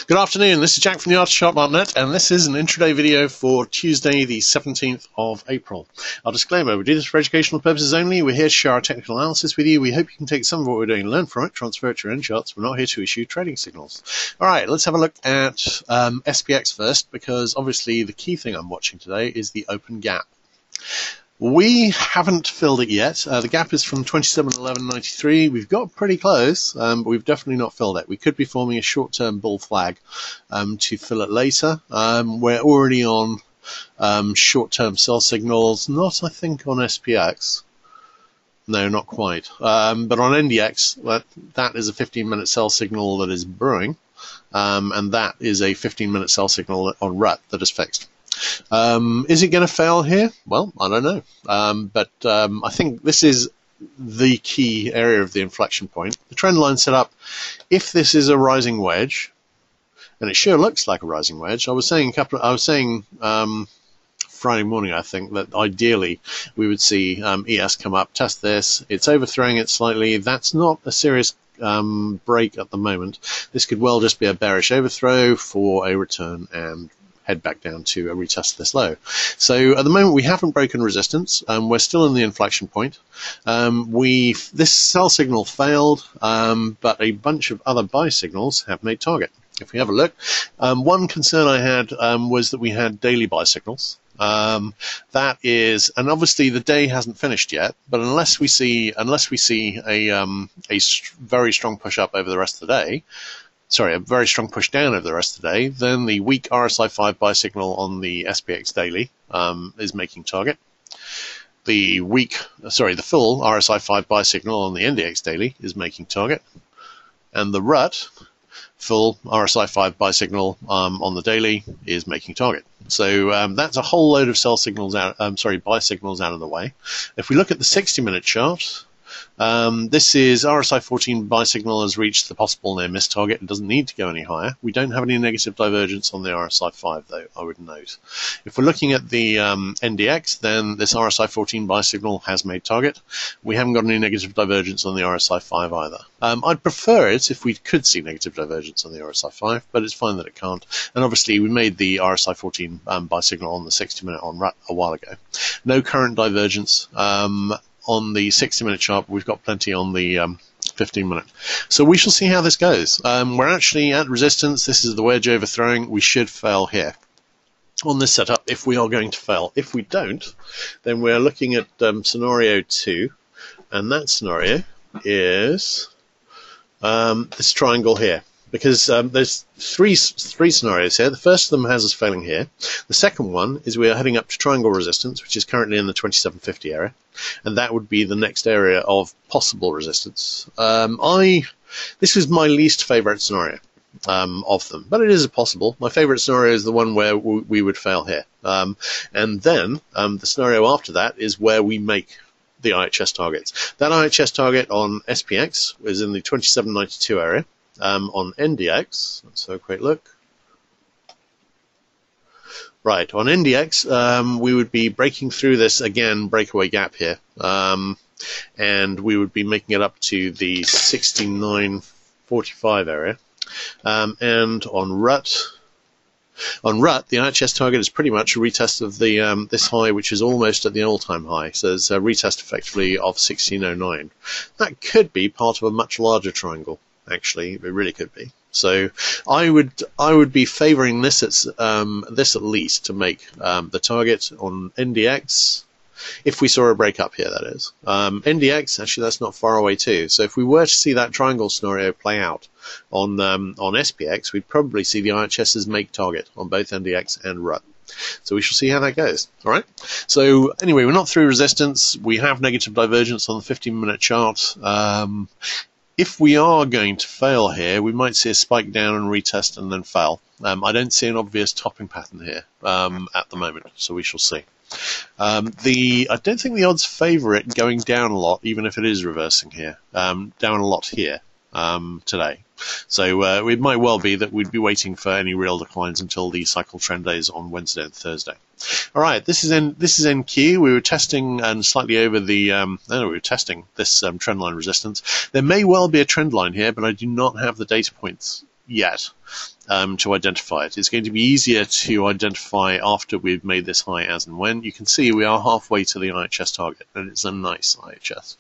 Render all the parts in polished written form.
Good afternoon, this is Jack from the Artshop.net, and this is an intraday video for Tuesday the 17th of April. Our disclaimer, we do this for educational purposes only. We're here to share our technical analysis with you. We hope you can take some of what we're doing and learn from it, transfer it to your own charts. We're not here to issue trading signals. Alright, let's have a look at SPX first, because obviously the key thing I'm watching today is the open gap. We haven't filled it yet. The gap is from 27.11.93. We've got pretty close, but we've definitely not filled it. We could be forming a short-term bull flag to fill it later. We're already on short-term sell signals, not I think on SPX. No, not quite. But on NDX, that is a 15-minute sell signal that is brewing, and that is a 15-minute sell signal on RUT that is fixed. Is it going to fail here? Well, I don't know. But I think this is the key area of the inflection point. The trend line set up, if this is a rising wedge, and it sure looks like a rising wedge. I was saying Friday morning, I think, that ideally we would see ES come up, test this. It's overthrowing it slightly. That's not a serious break at the moment. This could well just be a bearish overthrow for a return and head back down to retest this low. So at the moment we haven't broken resistance. We're still in the inflection point. This sell signal failed, but a bunch of other buy signals have made target. If we have a look, one concern I had was that we had daily buy signals. That is, and obviously the day hasn't finished yet, but unless we see a very strong push up over the rest of the day, sorry, a very strong push down over the rest of the day, then the weak RSI 5 buy signal on the SPX daily is making target. The full RSI 5 buy signal on the NDX daily is making target. And the RUT full RSI 5 buy signal on the daily is making target. So that's a whole load of sell signals out, buy signals out of the way. If we look at the 60-minute chart, this is RSI 14 buy signal has reached the possible near miss target. It doesn't need to go any higher. We don't have any negative divergence on the RSI 5 though, I would note. If we're looking at the NDX, then this RSI 14 buy signal has made target. We haven't got any negative divergence on the RSI 5 either. I'd prefer it if we could see negative divergence on the RSI 5, but it's fine that it can't. And obviously we made the RSI 14 buy signal on the 60-minute on RUT a while ago. No current divergence. On the 60-minute chart, we've got plenty on the 15-minute. So we shall see how this goes. We're actually at resistance. This is the wedge overthrowing. We should fail here on this setup if we are going to fail. If we don't, then we're looking at scenario 2, and that scenario is this triangle here. Because there's three scenarios here. The first of them has us failing here. The second one is we are heading up to triangle resistance, which is currently in the 2750 area, and that would be the next area of possible resistance. This is my least favorite scenario of them, but it is a possible. My favorite scenario is the one where we would fail here, and then the scenario after that is where we make the IHS targets. That IHS target on SPX is in the 2792 area. On NDX, let's have a quick look. Right, on NDX, we would be breaking through this, again, breakaway gap here, and we would be making it up to the 6945 area. And on RUT, the IHS target is pretty much a retest of the this high, which is almost at the all-time high. So it's a retest effectively of 1609. That could be part of a much larger triangle. Actually, it really could be. So I would be favouring this at least to make the target on NDX. If we saw a break up here, that is. NDX, actually, that's not far away too. So if we were to see that triangle scenario play out on SPX, we'd probably see the IHS's make target on both NDX and RUT. So we shall see how that goes. All right. So anyway, we're not through resistance. We have negative divergence on the 15-minute chart. If we are going to fail here, we might see a spike down and retest and then fail. I don't see an obvious topping pattern here at the moment, so we shall see. I don't think the odds favour it going down a lot, even if it is reversing here, down a lot here today. So it might well be that we'd be waiting for any real declines until the cycle trend days on Wednesday and Thursday. All right, this is NQ. We were testing and slightly over the. We were testing this trend line resistance. There may well be a trend line here, but I do not have the data points yet to identify it. It's going to be easier to identify after we've made this high as and when. You can see we are halfway to the IHS target, and it's a nice IHS.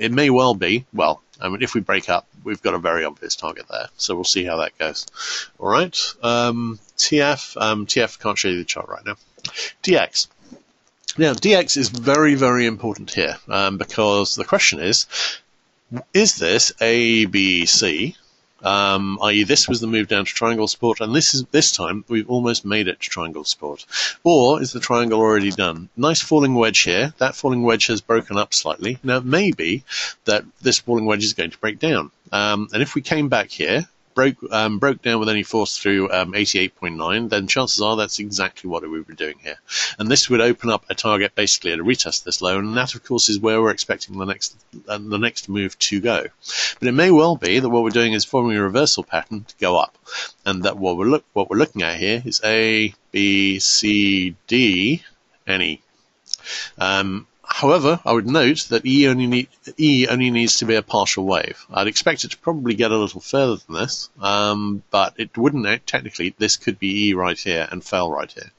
It may well be, well, I mean, if we break up, we've got a very obvious target there, so we'll see how that goes. All right, TF can't show you the chart right now. DX. Now, DX is very, very important here because the question is this A, B, C? I.e. this was the move down to triangle support, and this time we've almost made it to triangle support. Or is the triangle already done? Nice falling wedge here. That falling wedge has broken up slightly. Now it may be that this falling wedge is going to break down. And if we came back here, broke down with any force through 88.9, then chances are that's exactly what we were doing here. And this would open up a target basically at a retest this low, and that of course is where we're expecting the next move to go. But it may well be that what we're doing is forming a reversal pattern to go up, and that what we're looking at here is A, B, C, D, and E. However, I would note that E only needs to be a partial wave. I'd expect it to probably get a little further than this, but it wouldn't technically. This could be E right here and fell right here.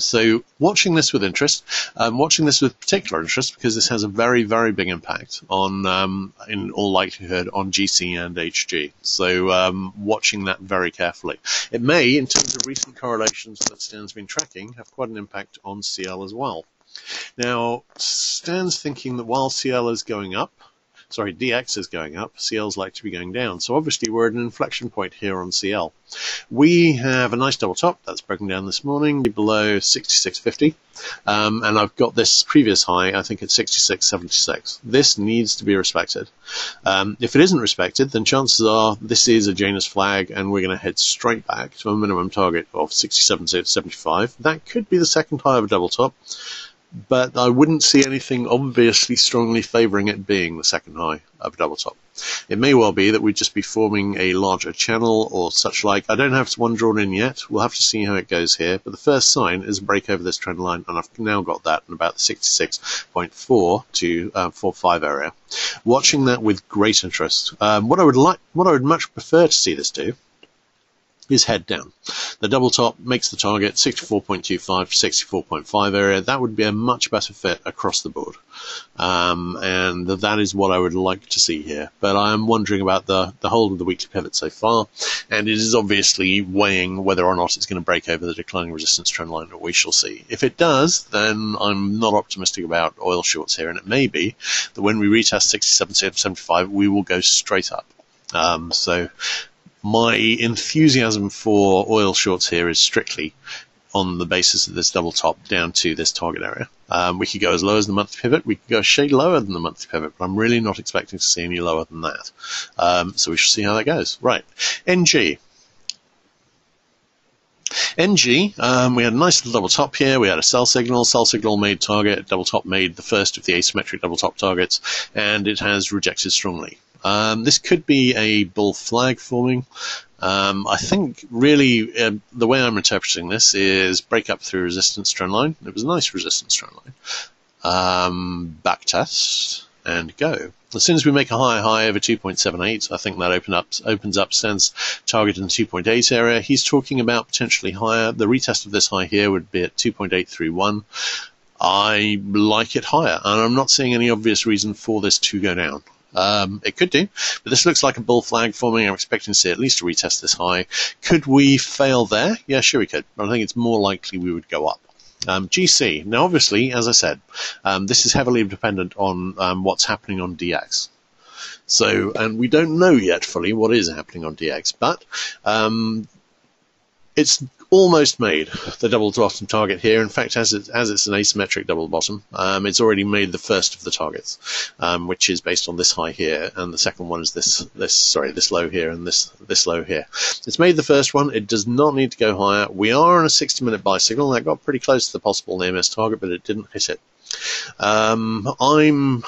So watching this with interest, watching this with particular interest because this has a very, very big impact on, in all likelihood, on GC and HG. So watching that very carefully. It may, in terms of recent correlations that Stan's been tracking, have quite an impact on CL as well. Now, Stan's thinking that while CL is going up, sorry, DX is going up, CL's like to be going down. So obviously we're at an inflection point here on CL. We have a nice double top that's broken down this morning below 66.50, and I've got this previous high, I think it's 66.76. This needs to be respected. If it isn't respected, then chances are this is a Janus flag, and we're going to head straight back to a minimum target of 67.75. That could be the second high of a double top, but I wouldn't see anything obviously strongly favouring it being the second high of a double top. It may well be that we'd just be forming a larger channel or such like. I don't have one drawn in yet. We'll have to see how it goes here. But the first sign is a break over this trend line, and I've now got that in about the 66.4 to 45 area. Watching that with great interest. What I would much prefer to see this do is head down. The double top makes the target 64.25 to 64.5 area. That would be a much better fit across the board. And that is what I would like to see here. But I am wondering about the whole of the weekly pivot so far, and it is obviously weighing whether or not it's going to break over the declining resistance trend line, but we shall see. If it does, then I'm not optimistic about oil shorts here, and it may be that when we retest 67.75, we will go straight up. So my enthusiasm for oil shorts here is strictly on the basis of this double top down to this target area. We could go as low as the monthly pivot. We could go a shade lower than the monthly pivot, but I'm really not expecting to see any lower than that. So we shall see how that goes. Right, NG. NG, we had a nice little double top here. We had a sell signal made target, double top made the first of the asymmetric double top targets, and it has rejected strongly. This could be a bull flag forming. I think really the way I'm interpreting this is break up through resistance trend line. It was a nice resistance trend line. Back test and go. As soon as we make a high over 2.78, I think that opens up Stan's target in the 2.8 area. He's talking about potentially higher. The retest of this high here would be at 2.831. I like it higher, and I'm not seeing any obvious reason for this to go down. It could do, but this looks like a bull flag forming. I'm expecting to see at least a retest this high. Could we fail there? Yeah, sure we could, but I think it's more likely we would go up. GC. Now, obviously, as I said, this is heavily dependent on what's happening on DX. So, and we don't know yet fully what is happening on DX, but it's almost made the double bottom target here. In fact, as it's an asymmetric double bottom, it's already made the first of the targets, which is based on this high here, and the second one is this low here and this low here. It's made the first one. It does not need to go higher. We are on a 60-minute buy signal. That got pretty close to the possible near-miss target, but it didn't hit it. I'm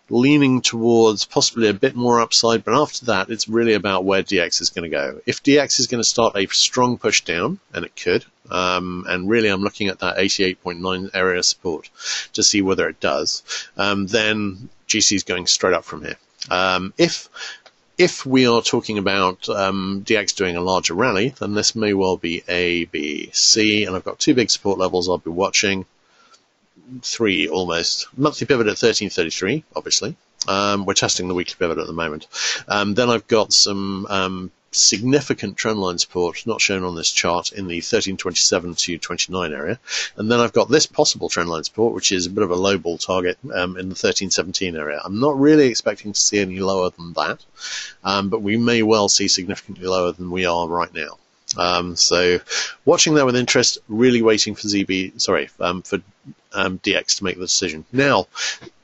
leaning towards possibly a bit more upside, but after that it's really about where DX is going to go. If DX is going to start a strong push down, and it could, and really I'm looking at that 88.9 area support to see whether it does, then GC is going straight up from here. If if we are talking about DX doing a larger rally, then this may well be A, B, C, and I've got two big support levels I'll be watching. Three almost. Monthly pivot at 1333, obviously. We're testing the weekly pivot at the moment. Then I've got some significant trendline support, not shown on this chart, in the 1327 to 29 area. And then I've got this possible trendline support, which is a bit of a low ball target in the 1317 area. I'm not really expecting to see any lower than that, but we may well see significantly lower than we are right now. So watching that with interest, really waiting for DX to make the decision. Now,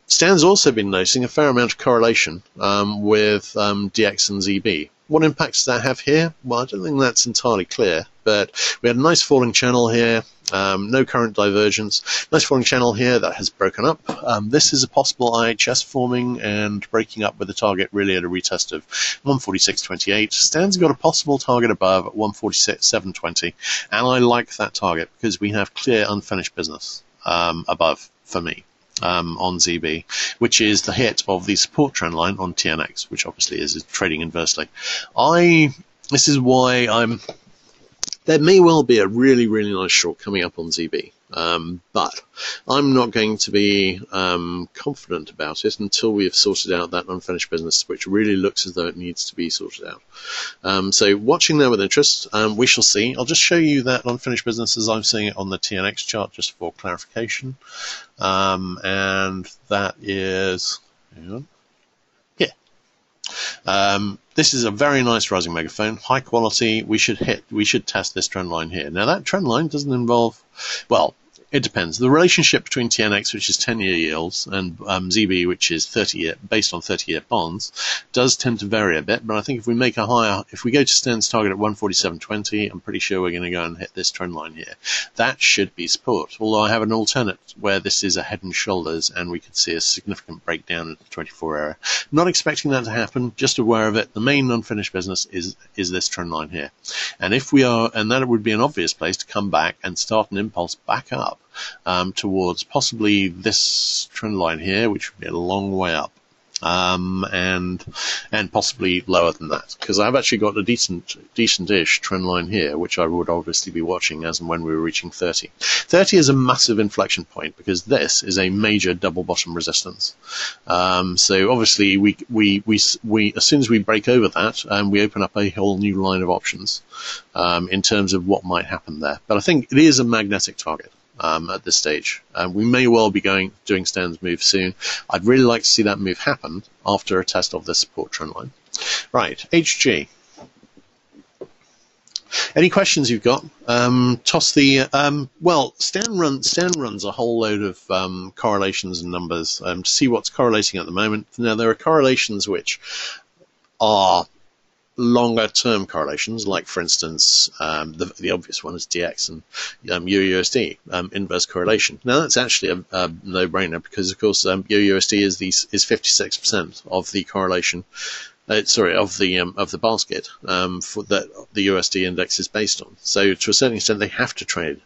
Stan's also been noticing a fair amount of correlation with DX and ZB. What impact does that have here? Well, I don't think that's entirely clear, but we had a nice falling channel here, no current divergence, nice falling channel here that has broken up. This is a possible IHS forming and breaking up with a target really at a retest of 146.28. Stan's got a possible target above at 147.20, and I like that target because we have clear unfinished business above for me. On ZB, which is the hit of the support trend line on TNX, which obviously is trading inversely. This is why there may well be a really, really nice short coming up on ZB, but I'm not going to be confident about it until we have sorted out that unfinished business, which really looks as though it needs to be sorted out. So watching there with interest, we shall see. I'll just show you that unfinished business as I'm seeing it on the TNX chart, just for clarification. And that is, hang on. This is a very nice rising megaphone, high quality. We should test this trend line here. Now that trend line doesn't involve, well, it depends. The relationship between TNX, which is 10-year yields, and ZB, which is 30-year, based on 30-year bonds, does tend to vary a bit. But I think if we go to Stan's target at 147.20, I'm pretty sure we're going to go and hit this trend line here. That should be support. Although I have an alternate where this is a head and shoulders, and we could see a significant breakdown at the 24 area. Not expecting that to happen. Just aware of it. The main unfinished business is this trend line here, and that would be an obvious place to come back and start an impulse back up. Towards possibly this trend line here, which would be a long way up, and possibly lower than that, because I've actually got a decent-ish trend line here, which I would obviously be watching as and when we were reaching 30. 30 is a massive inflection point because this is a major double bottom resistance. So obviously we as soon as we break over that, we open up a whole new line of options in terms of what might happen there. But I think it is a magnetic target. At this stage, we may well be doing Stan's move soon. I'd really like to see that move happen after a test of the support trend line. Right, HG. Any questions you've got? Toss the well. Stan runs a whole load of correlations and numbers to see what's correlating at the moment. Now there are correlations which are longer term correlations, like for instance the obvious one is DX and EURUSD, inverse correlation. Now that's actually a no-brainer because of course EURUSD is 56% of the correlation, of the basket for that the USD index is based on. So to a certain extent they have to trade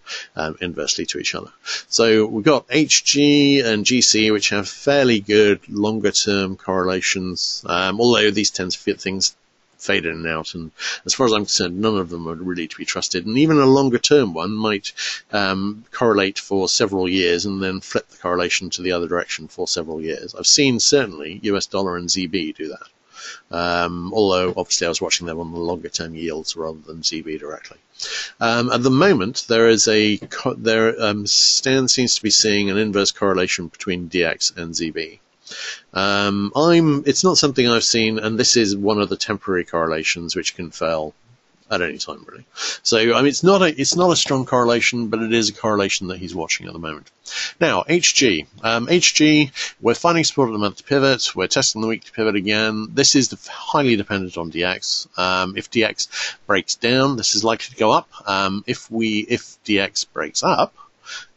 inversely to each other. So we've got HG and GC, which have fairly good longer term correlations, although these tend to fit things fade in and out, and as far as I'm concerned, none of them are really to be trusted. And even a longer term one might correlate for several years and then flip the correlation to the other direction for several years. I've seen certainly US dollar and ZB do that, although obviously I was watching them on the longer term yields rather than ZB directly. At the moment, Stan seems to be seeing an inverse correlation between DX and ZB. It's not something I've seen, and this is one of the temporary correlations which can fail at any time, really. So, I mean, it's not a strong correlation, but it is a correlation that he's watching at the moment. Now, HG. HG, we're finding support at the monthly pivot. We're testing the weekly pivot again. This is highly dependent on DX. If DX breaks down, this is likely to go up. If DX breaks up,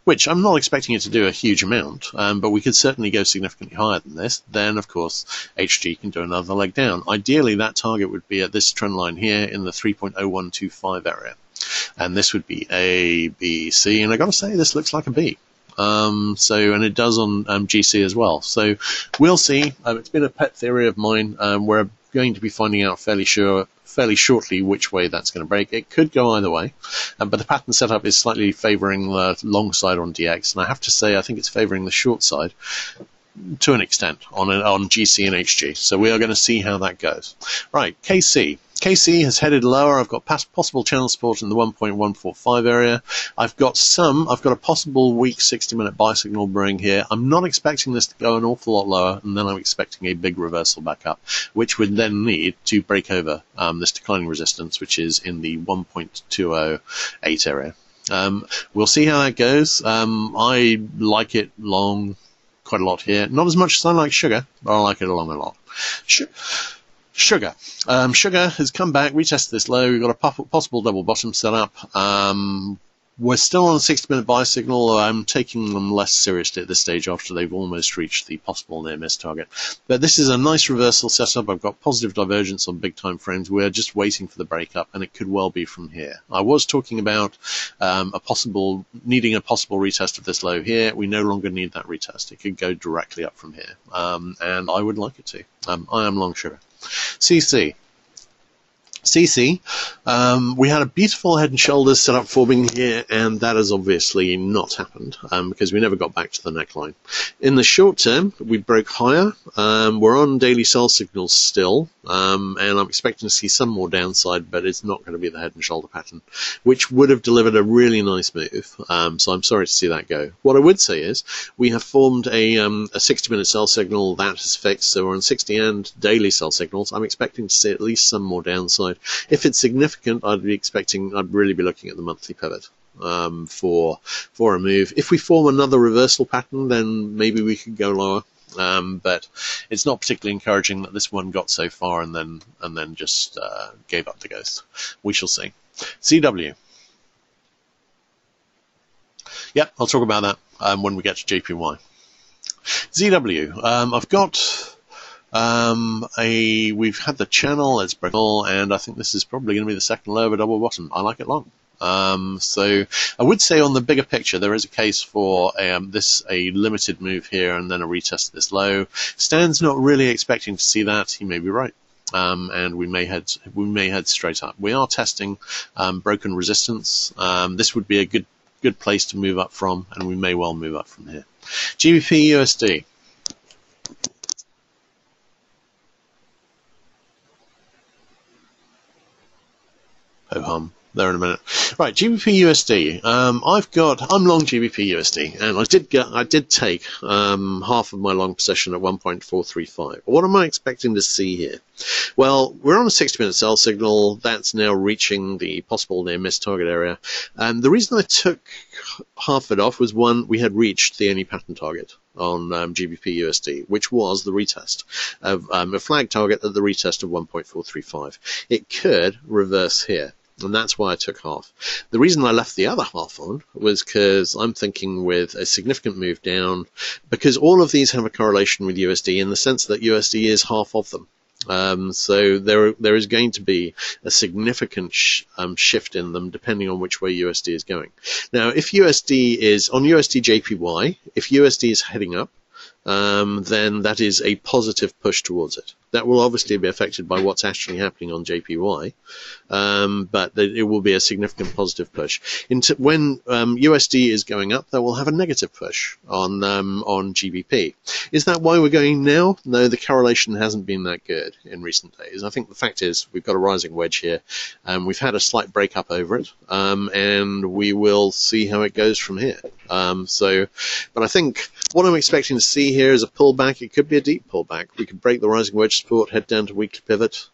which I'm not expecting it to do a huge amount, but we could certainly go significantly higher than this, then of course HG can do another leg down. Ideally that target would be at this trend line here in the 3.0125 area, and this would be A, B, C, and I gotta say this looks like a B. And it does on GC as well. So we'll see. It's been a pet theory of mine where going to be finding out fairly shortly which way that's going to break. It could go either way, but the pattern setup is slightly favouring the long side on DX, and I have to say I think it's favouring the short side to an extent on GC and HG. So we are going to see how that goes. Right, KC. KC has headed lower. I've got possible channel support in the 1.145 area. I've got a possible weak 60-minute buy signal brewing here. I'm not expecting this to go an awful lot lower, and then I'm expecting a big reversal back up, which would then need to break over this declining resistance, which is in the 1.208 area. We'll see how that goes. I like it long quite a lot here. Not as much as I like sugar, but I like it along a lot. Sugar. Sugar has come back, retested this low. We've got a possible double bottom set up. We're still on a 60-minute buy signal. I'm taking them less seriously at this stage after they've almost reached the possible near-miss target. But this is a nice reversal setup. I've got positive divergence on big time frames. We're just waiting for the breakup, and it could well be from here. I was talking about needing a possible retest of this low here. We no longer need that retest. It could go directly up from here, and I would like it to. I am long sugar. CC. We had a beautiful head and shoulders set up forming here, and that has obviously not happened because we never got back to the neckline. In the short term, we broke higher. We're on daily sell signals still, and I'm expecting to see some more downside, but it's not going to be the head and shoulder pattern, which would have delivered a really nice move. So I'm sorry to see that go. What I would say is we have formed a 60-minute sell signal that is fixed, so we're on 60 and daily sell signals. I'm expecting to see at least some more downside. If it's significant, I'd really be looking at the monthly pivot for a move. If we form another reversal pattern, then maybe we could go lower. But it's not particularly encouraging that this one got so far and then just gave up the ghost. We shall see. CW. Yep, I'll talk about that when we get to JPY. ZW. I've got. We've had the channel, it's broken, and I think this is probably going to be the second low of a double bottom. I like it long. So I would say on the bigger picture, there is a case for a limited move here and then a retest of this low. Stan's not really expecting to see that. He may be right. And we may head straight up. We are testing broken resistance. This would be a good place to move up from, and we may well move up from here. GBP USD. Ho-hum. There in a minute. Right, GBP USD. I'm long GBP USD, and I did take half of my long position at 1.435. What am I expecting to see here? Well, we're on a 60-minute sell signal. That's now reaching the possible near-miss target area. The reason I took half it off was, one, we had reached the only pattern target on GBP USD, which was the retest of a flag target at the retest of 1.435. It could reverse here. And that's why I took half. The reason I left the other half on was because I'm thinking with a significant move down, because all of these have a correlation with USD in the sense that USD is half of them. So there is going to be a significant shift in them depending on which way USD is going. Now, if USD is on USD JPY, if USD is heading up, then that is a positive push towards it. That will obviously be affected by what's actually happening on JPY, but it will be a significant positive push. When USD is going up, that will have a negative push on GBP. Is that why we're going now? No, the correlation hasn't been that good in recent days. I think the fact is we've got a rising wedge here, we've had a slight break up over it, and we will see how it goes from here. But I think what I'm expecting to see here is a pullback. It could be a deep pullback. We could break the rising wedge support, head down to weekly pivot.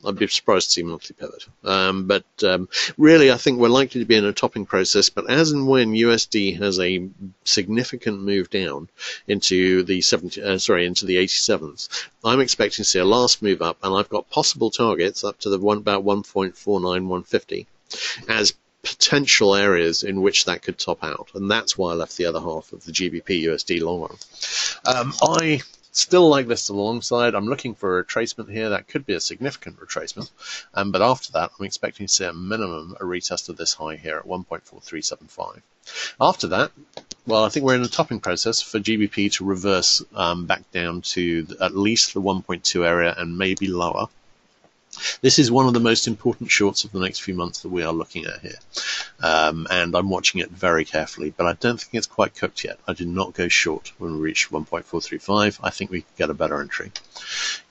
I'd be surprised to see monthly pivot. But really, I think we're likely to be in a topping process. But as and when USD has a significant move down into the into the 87s, I'm expecting to see a last move up, and I've got possible targets up to about 1.49, 150 as potential areas in which that could top out, and that's why I left the other half of the GBP USD long run. Still like this to the long side. I'm looking for a retracement here. That could be a significant retracement. But after that, I'm expecting to see a minimum a retest of this high here at 1.4375. After that, well, I think we're in a topping process for GBP to reverse back down to at least the 1.2 area and maybe lower. This is one of the most important shorts of the next few months that we are looking at here. And I'm watching it very carefully, but I don't think it's quite cooked yet. I did not go short when we reached 1.435. I think we could get a better entry.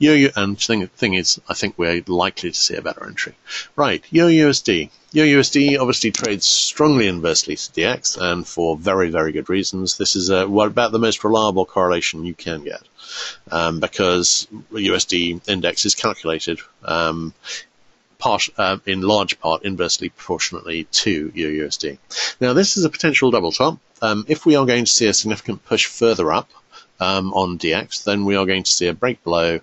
And thing is, I think we're likely to see a better entry. Right, EURUSD. EURUSD obviously trades strongly inversely to DX, and for very, very good reasons. This is about the most reliable correlation you can get, because the USD index is calculated in large part inversely proportionately to EURUSD. Now, this is a potential double top. If we are going to see a significant push further up on DX, then we are going to see a break below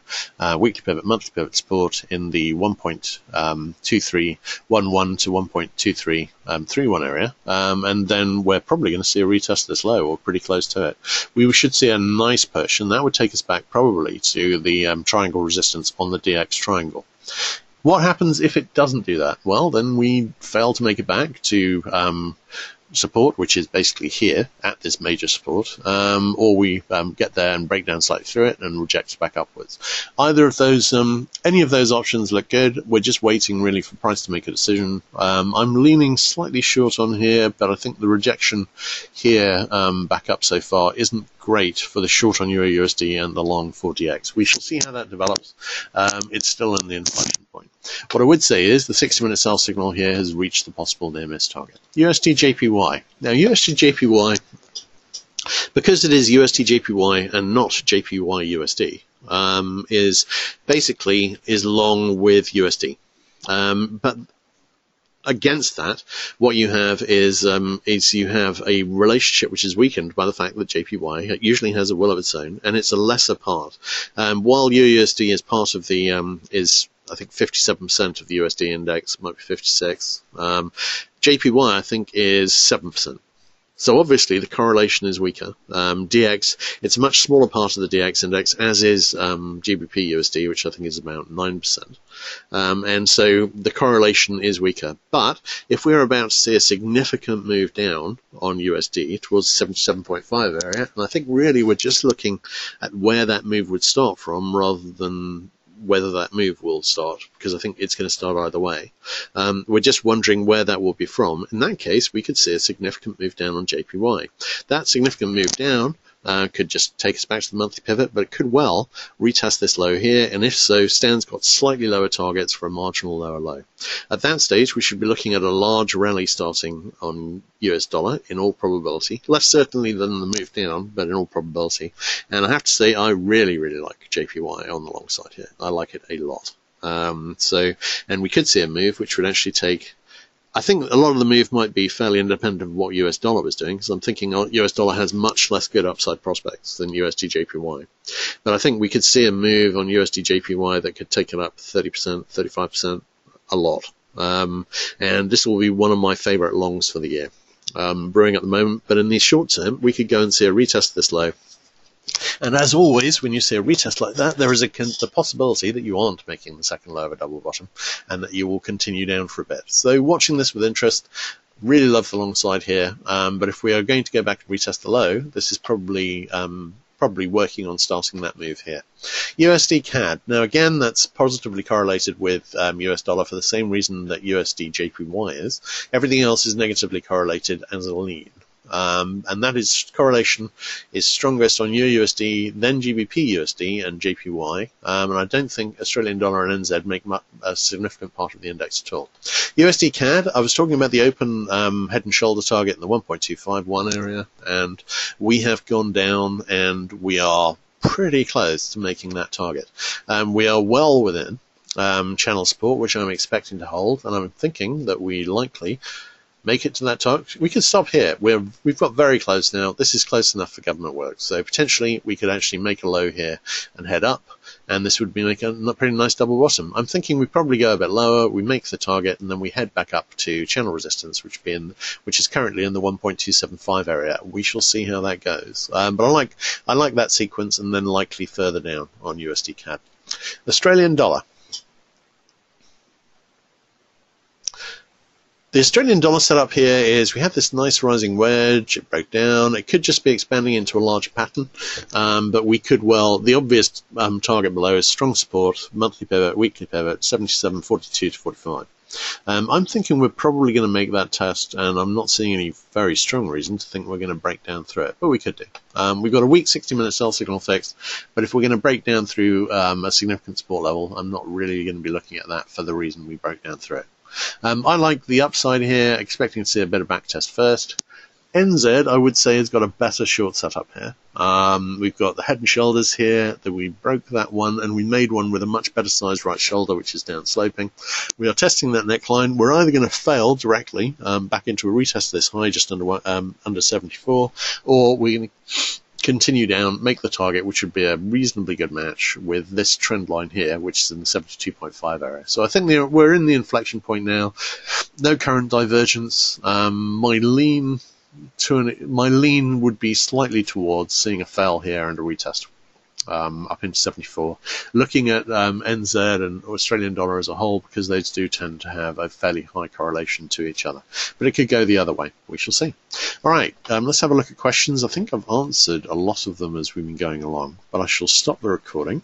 weekly pivot, monthly pivot support in the 1.2311 to 1.2331 area, and then we're probably going to see a retest of this low or pretty close to it. We should see a nice push, and that would take us back probably to the triangle resistance on the DX triangle. What happens if it doesn't do that? Well, then we fail to make it back to support, which is basically here at this major support, or we get there and break down slightly through it and reject back upwards. Either of those, any of those options look good. We're just waiting really for price to make a decision. I'm leaning slightly short on here, but I think the rejection here back up so far isn't great for the short on EURUSD and the long for DX. We shall see how that develops. It's still in the inflection point. What I would say is the 60-minute sell signal here has reached the possible near-miss target. USD JPY. Now, USD JPY, because it is USD JPY and not JPY USD, is basically long with USD. But against that, what you have is you have a relationship which is weakened by the fact that JPY usually has a will of its own, and it's a lesser part. While USD is part of the I think 57% of the USD index, might be 56. JPY I think is 7%. So obviously the correlation is weaker. DX, it's a much smaller part of the DX index, as is GBP USD, which I think is about 9%. And so the correlation is weaker. But if we're about to see a significant move down on USD towards 77.5 area, and I think really we're just looking at where that move would start from rather than whether that move will start, because I think it's going to start either way. We're just wondering where that will be from. In that case, we could see a significant move down on JPY. That significant move down could just take us back to the monthly pivot, but it could well retest this low here, and if so, Stan's got slightly lower targets for a marginal lower low. At that stage, we should be looking at a large rally starting on US dollar in all probability, less certainly than the move down, but in all probability. And I have to say, I really, really like JPY on the long side here. I like it a lot. And we could see a move which would actually take, I think a lot of the move might be fairly independent of what US dollar was doing, because I'm thinking US dollar has much less good upside prospects than USD JPY. But I think we could see a move on USD JPY that could take it up 30%, 35%, a lot. And this will be one of my favorite longs for the year, brewing at the moment. But in the short term, we could go and see a retest of this low. And as always, when you see a retest like that, there is the possibility that you aren't making the second low of a double bottom and that you will continue down for a bit. So watching this with interest, really love the long side here. But if we are going to go back and retest the low, this is probably working on starting that move here. USD CAD. Now again, that's positively correlated with US dollar for the same reason that USD JPY is. Everything else is negatively correlated as a lean. And that is correlation is strongest on EURUSD, then GBP USD and JPY, and I don't think Australian dollar and NZ make a significant part of the index at all. USD CAD, I was talking about the open head and shoulder target in the 1.251 area, and we have gone down and we are pretty close to making that target. We are well within channel support, which I'm expecting to hold, and I'm thinking that we likely make it to that target. We can stop here. We've got very close now. This is close enough for government work. So potentially we could actually make a low here and head up. And this would be like a pretty nice double bottom. I'm thinking we probably go a bit lower, we make the target, and then we head back up to channel resistance, which is currently in the 1.275 area. We shall see how that goes. But I like that sequence, and then likely further down on USD CAD. Australian dollar. The Australian dollar setup here is we have this nice rising wedge. It broke down. It could just be expanding into a larger pattern, but we could well. The obvious target below is strong support, monthly pivot, weekly pivot, 77.42 to 45. I'm thinking we're probably going to make that test, and I'm not seeing any very strong reason to think we're going to break down through it, but we could do. We've got a weak 60-minute sell signal fixed, but if we're going to break down through a significant support level, I'm not really going to be looking at that for the reason we broke down through it. I like the upside here, expecting to see a bit of back test first. NZ, I would say, has got a better short setup here. We've got the head and shoulders here, that we broke that one, and we made one with a much better sized right shoulder, which is down sloping. We are testing that neckline. We're either going to fail directly back into a retest of this high just under 74, or we're going to continue down, make the target, which would be a reasonably good match with this trend line here, which is in the 72.5 area. So I think we're in the inflection point now. No current divergence. My lean would be slightly towards seeing a fail here and a retest up into 74. Looking at NZ and Australian dollar as a whole, because those do tend to have a fairly high correlation to each other. But it could go the other way. We shall see. All right, let's have a look at questions. I think I've answered a lot of them as we've been going along, but I shall stop the recording.